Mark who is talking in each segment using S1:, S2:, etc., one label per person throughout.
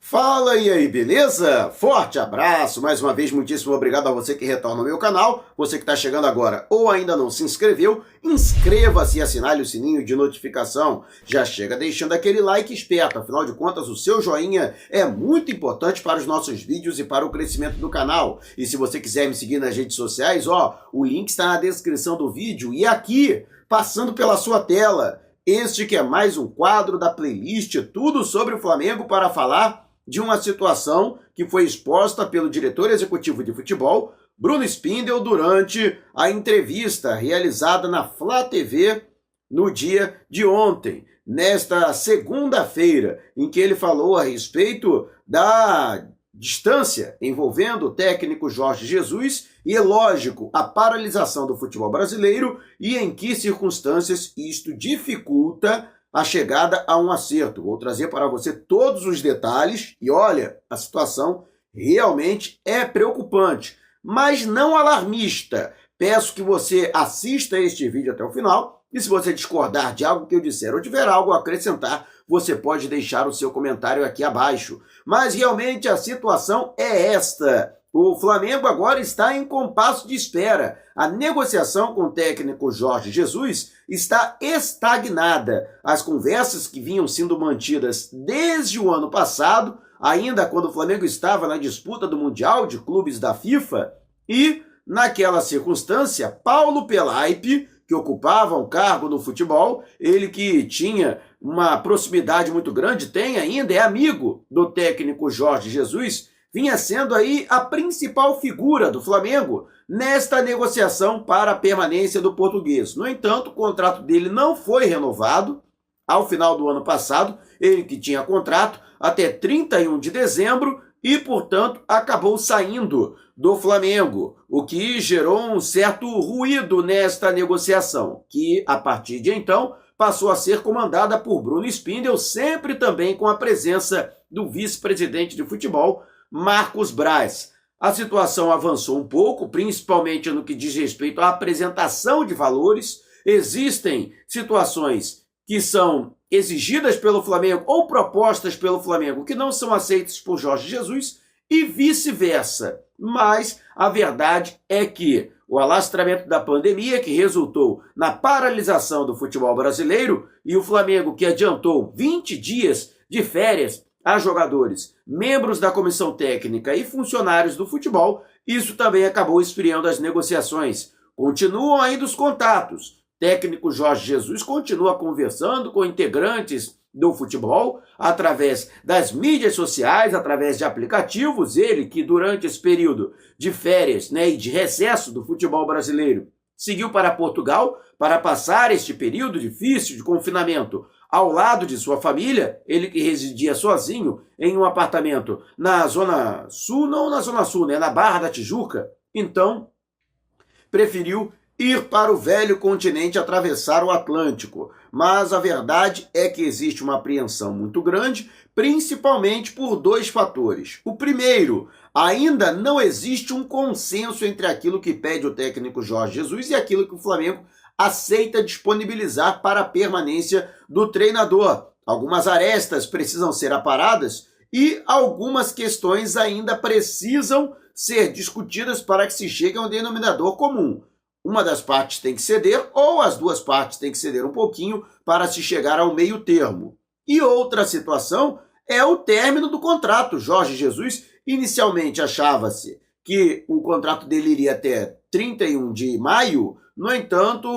S1: Fala e aí, beleza? Forte abraço, mais uma vez muitíssimo obrigado a você que retorna ao meu canal, você que está chegando agora ou ainda não se inscreveu, inscreva-se e assinale o sininho de notificação, já chega deixando aquele like esperto, afinal de contas o seu joinha é muito importante para os nossos vídeos e para o crescimento do canal, e se você quiser me seguir nas redes sociais, o link está na descrição do vídeo e aqui, passando pela sua tela, este que é mais um quadro da playlist Tudo sobre o Flamengo para falar de uma situação que foi exposta pelo diretor executivo de futebol, Bruno Spindel, durante a entrevista realizada na Flá TV no dia de ontem, nesta segunda-feira, em que ele falou a respeito da distância envolvendo o técnico Jorge Jesus e, é lógico, a paralisação do futebol brasileiro e em que circunstâncias isto dificulta a chegada a um acerto. Vou trazer para você todos os detalhes e olha, a situação realmente é preocupante, mas não alarmista. Peço que você assista este vídeo até o final e se você discordar de algo que eu disser ou tiver algo a acrescentar, você pode deixar o seu comentário aqui abaixo. Mas realmente a situação é esta. O Flamengo agora está em compasso de espera. A negociação com o técnico Jorge Jesus está estagnada. As conversas que vinham sendo mantidas desde o ano passado, ainda quando o Flamengo estava na disputa do Mundial de Clubes da FIFA, e, naquela circunstância, Paulo Pelaipe, que ocupava um cargo no futebol, ele que tinha uma proximidade muito grande, tem ainda, é amigo do técnico Jorge Jesus, vinha sendo aí a principal figura do Flamengo nesta negociação para a permanência do português. No entanto, o contrato dele não foi renovado ao final do ano passado, ele que tinha contrato até 31 de dezembro e, portanto, acabou saindo do Flamengo, o que gerou um certo ruído nesta negociação, que, a partir de então, passou a ser comandada por Bruno Spindel, sempre também com a presença do vice-presidente de futebol, Marcos Braz. A situação avançou um pouco, principalmente no que diz respeito à apresentação de valores. Existem situações que são exigidas pelo Flamengo ou propostas pelo Flamengo que não são aceitas por Jorge Jesus e vice-versa. Mas a verdade é que o alastramento da pandemia, que resultou na paralisação do futebol brasileiro, e o Flamengo, que adiantou 20 dias de férias a jogadores, membros da comissão técnica e funcionários do futebol, isso também acabou esfriando as negociações. Continuam ainda os contatos. O técnico Jorge Jesus continua conversando com integrantes do futebol através das mídias sociais, através de aplicativos. Ele que durante esse período de férias, e de recesso do futebol brasileiro seguiu para Portugal para passar este período difícil de confinamento ao lado de sua família, ele que residia sozinho em um apartamento na Zona Sul, não na Zona Sul, na Barra da Tijuca, então preferiu ir para o velho continente, atravessar o Atlântico. Mas a verdade é que existe uma apreensão muito grande, principalmente por dois fatores. O primeiro, ainda não existe um consenso entre aquilo que pede o técnico Jorge Jesus e aquilo que o Flamengo aceita disponibilizar para a permanência do treinador. Algumas arestas precisam ser aparadas e algumas questões ainda precisam ser discutidas para que se chegue a um denominador comum. Uma das partes tem que ceder ou as duas partes têm que ceder um pouquinho para se chegar ao meio termo. E outra situação é o término do contrato. Jorge Jesus inicialmente achava-se que o contrato dele iria até 31 de maio. No entanto,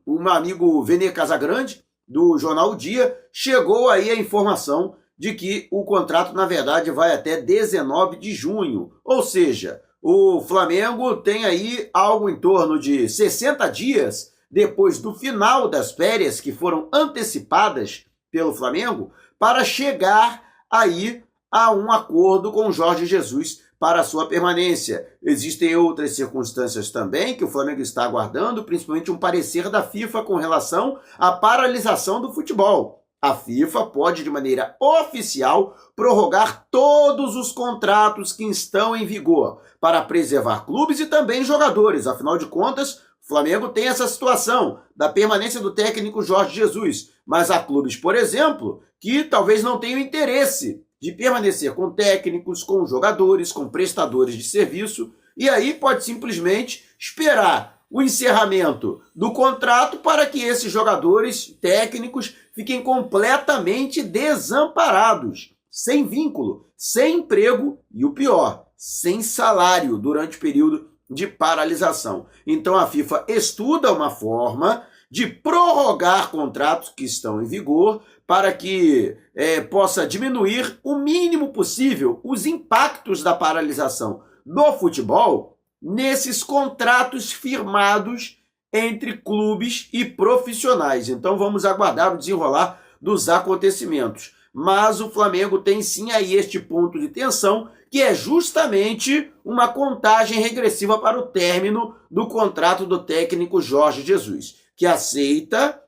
S1: o meu amigo Vene Casagrande, do jornal O Dia, chegou aí a informação de que o contrato, na verdade, vai até 19 de junho. Ou seja, o Flamengo tem aí algo em torno de 60 dias depois do final das férias que foram antecipadas pelo Flamengo para chegar aí a um acordo com Jorge Jesus para a sua permanência. Existem outras circunstâncias também que o Flamengo está aguardando, principalmente um parecer da FIFA com relação à paralisação do futebol. A FIFA pode, de maneira oficial, prorrogar todos os contratos que estão em vigor para preservar clubes e também jogadores. Afinal de contas, o Flamengo tem essa situação da permanência do técnico Jorge Jesus, mas há clubes, por exemplo, que talvez não tenham interesse de permanecer com técnicos, com jogadores, com prestadores de serviço, e aí pode simplesmente esperar o encerramento do contrato para que esses jogadores técnicos fiquem completamente desamparados, sem vínculo, sem emprego e o pior, sem salário durante o período de paralisação. Então a FIFA estuda uma forma de prorrogar contratos que estão em vigor para que possa diminuir o mínimo possível os impactos da paralisação do futebol nesses contratos firmados entre clubes e profissionais. Então vamos aguardar o desenrolar dos acontecimentos. Mas o Flamengo tem sim aí este ponto de tensão, que é justamente uma contagem regressiva para o término do contrato do técnico Jorge Jesus, que aceita,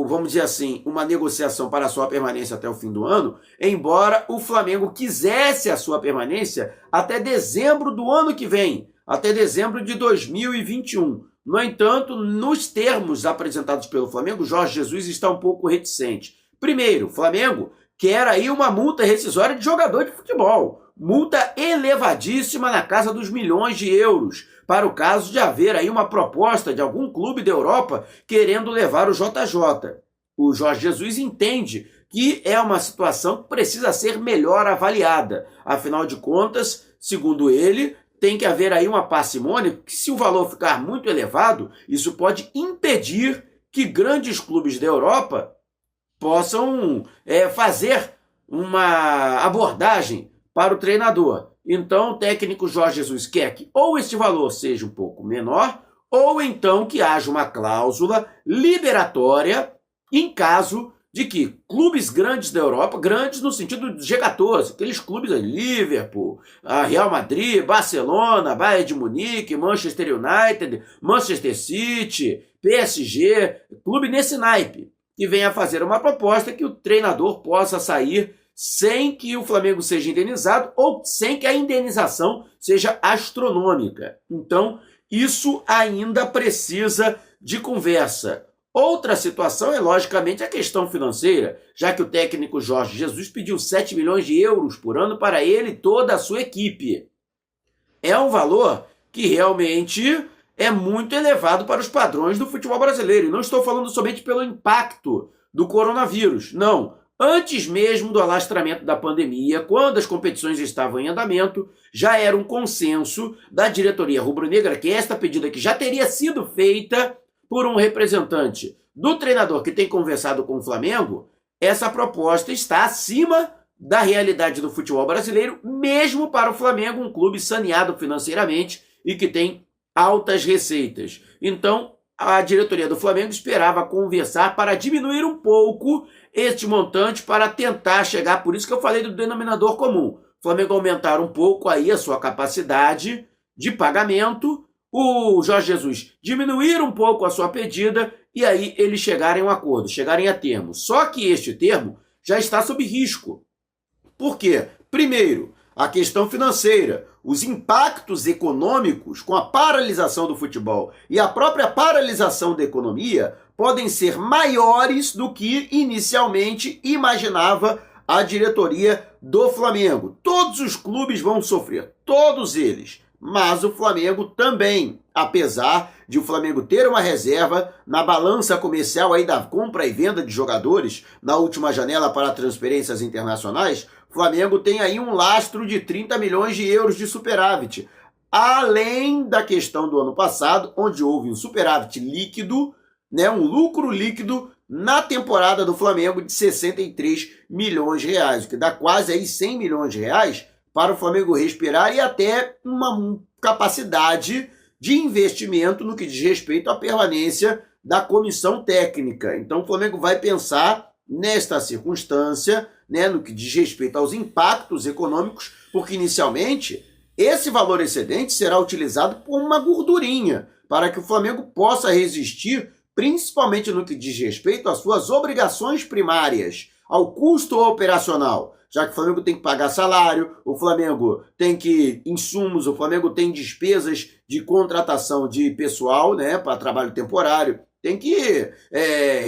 S1: vamos dizer assim, uma negociação para a sua permanência até o fim do ano, embora o Flamengo quisesse a sua permanência até dezembro do ano que vem, até dezembro de 2021. No entanto, nos termos apresentados pelo Flamengo, Jorge Jesus está um pouco reticente. Primeiro, o Flamengo quer aí uma multa rescisória de jogador de futebol, multa elevadíssima na casa dos milhões de euros, para o caso de haver aí uma proposta de algum clube da Europa querendo levar o JJ. O Jorge Jesus entende que é uma situação que precisa ser melhor avaliada. Afinal de contas, segundo ele, tem que haver aí uma parcimônia, que se o valor ficar muito elevado, isso pode impedir que grandes clubes da Europa possam fazer uma abordagem para o treinador. Então, o técnico Jorge Jesus quer que ou este valor seja um pouco menor, ou então que haja uma cláusula liberatória em caso de que clubes grandes da Europa, grandes no sentido de G14, aqueles clubes de Liverpool, Real Madrid, Barcelona, Bayern de Munique, Manchester United, Manchester City, PSG, clube nesse naipe, que venha fazer uma proposta que o treinador possa sair sem que o Flamengo seja indenizado ou sem que a indenização seja astronômica. Então, isso ainda precisa de conversa. Outra situação é, logicamente, a questão financeira, já que o técnico Jorge Jesus pediu 7 milhões de euros por ano para ele e toda a sua equipe. É um valor que realmente é muito elevado para os padrões do futebol brasileiro. E não estou falando somente pelo impacto do coronavírus, não. Antes mesmo do alastramento da pandemia, quando as competições estavam em andamento, já era um consenso da diretoria rubro-negra que esta pedida que já teria sido feita por um representante do treinador que tem conversado com o Flamengo, essa proposta está acima da realidade do futebol brasileiro, mesmo para o Flamengo, um clube saneado financeiramente e que tem altas receitas. Então, a diretoria do Flamengo esperava conversar para diminuir um pouco este montante para tentar chegar, por isso que eu falei do denominador comum. O Flamengo aumentar um pouco aí a sua capacidade de pagamento, o Jorge Jesus diminuir um pouco a sua pedida e aí eles chegarem a um acordo, chegarem a termo. Só que este termo já está sob risco. Por quê? Primeiro, a questão financeira, os impactos econômicos com a paralisação do futebol e a própria paralisação da economia podem ser maiores do que inicialmente imaginava a diretoria do Flamengo. Todos os clubes vão sofrer, todos eles, mas o Flamengo também, apesar de o Flamengo ter uma reserva na balança comercial aí da compra e venda de jogadores na última janela para transferências internacionais, o Flamengo tem aí um lastro de 30 milhões de euros de superávit, além da questão do ano passado, onde houve um superávit líquido, um lucro líquido na temporada do Flamengo de 63 milhões de reais, o que dá quase aí 100 milhões de reais para o Flamengo respirar e até uma capacidade de investimento no que diz respeito à permanência da comissão técnica. Então o Flamengo vai pensar nesta circunstância, no que diz respeito aos impactos econômicos, porque inicialmente esse valor excedente será utilizado por uma gordurinha, para que o Flamengo possa resistir, principalmente no que diz respeito às suas obrigações primárias, ao custo operacional, já que o Flamengo tem que pagar salário, o Flamengo tem que insumos, o Flamengo tem despesas de contratação de pessoal, para trabalho temporário, tem que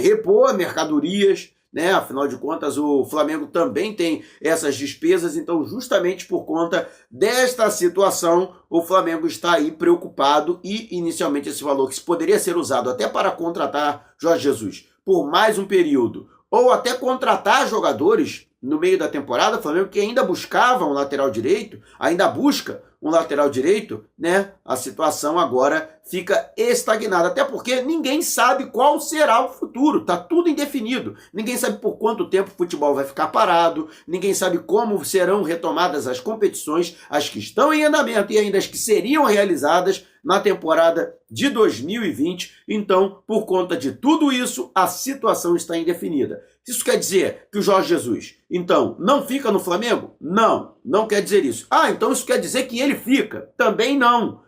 S1: repor mercadorias, né? Afinal de contas, o Flamengo também tem essas despesas, então justamente por conta desta situação, o Flamengo está aí preocupado e inicialmente esse valor que poderia ser usado até para contratar Jorge Jesus por mais um período, ou até contratar jogadores no meio da temporada, o Flamengo que ainda buscava um lateral direito, ainda busca um lateral direito, né? A situação agora fica estagnada, até porque ninguém sabe qual será o futuro, tá tudo indefinido. Ninguém sabe por quanto tempo o futebol vai ficar parado, ninguém sabe como serão retomadas as competições, as que estão em andamento e ainda as que seriam realizadas na temporada de 2020. Então, por conta de tudo isso, a situação está indefinida. Isso quer dizer que o Jorge Jesus, então, não fica no Flamengo? Não, não quer dizer isso. Ah, então isso quer dizer que ele fica? Também não.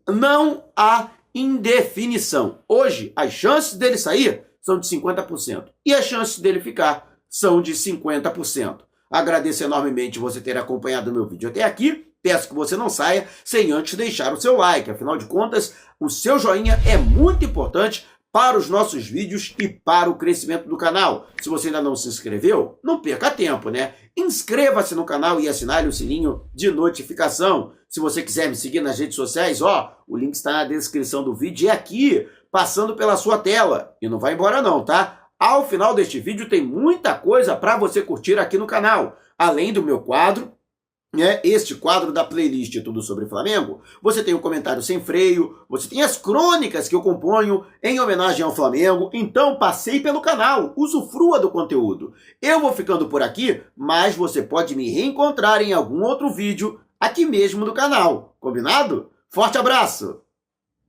S1: Não há indefinição. Hoje, as chances dele sair são de 50% e as chances dele ficar são de 50%. Agradeço enormemente você ter acompanhado o meu vídeo até aqui. Peço que você não saia sem antes deixar o seu like. Afinal de contas, o seu joinha é muito importante para os nossos vídeos e para o crescimento do canal. Se você ainda não se inscreveu, não perca tempo, né? Inscreva-se no canal e assinale o sininho de notificação. Se você quiser me seguir nas redes sociais, ó, o link está na descrição do vídeo e aqui, passando pela sua tela. E não vai embora não, tá? Ao final deste vídeo tem muita coisa para você curtir aqui no canal. Além do meu quadro, este quadro da playlist Tudo Sobre Flamengo, você tem o comentário sem freio, você tem as crônicas que eu componho em homenagem ao Flamengo, então passei pelo canal, usufrua do conteúdo. Eu vou ficando por aqui, mas você pode me reencontrar em algum outro vídeo aqui mesmo no canal, combinado? Forte abraço!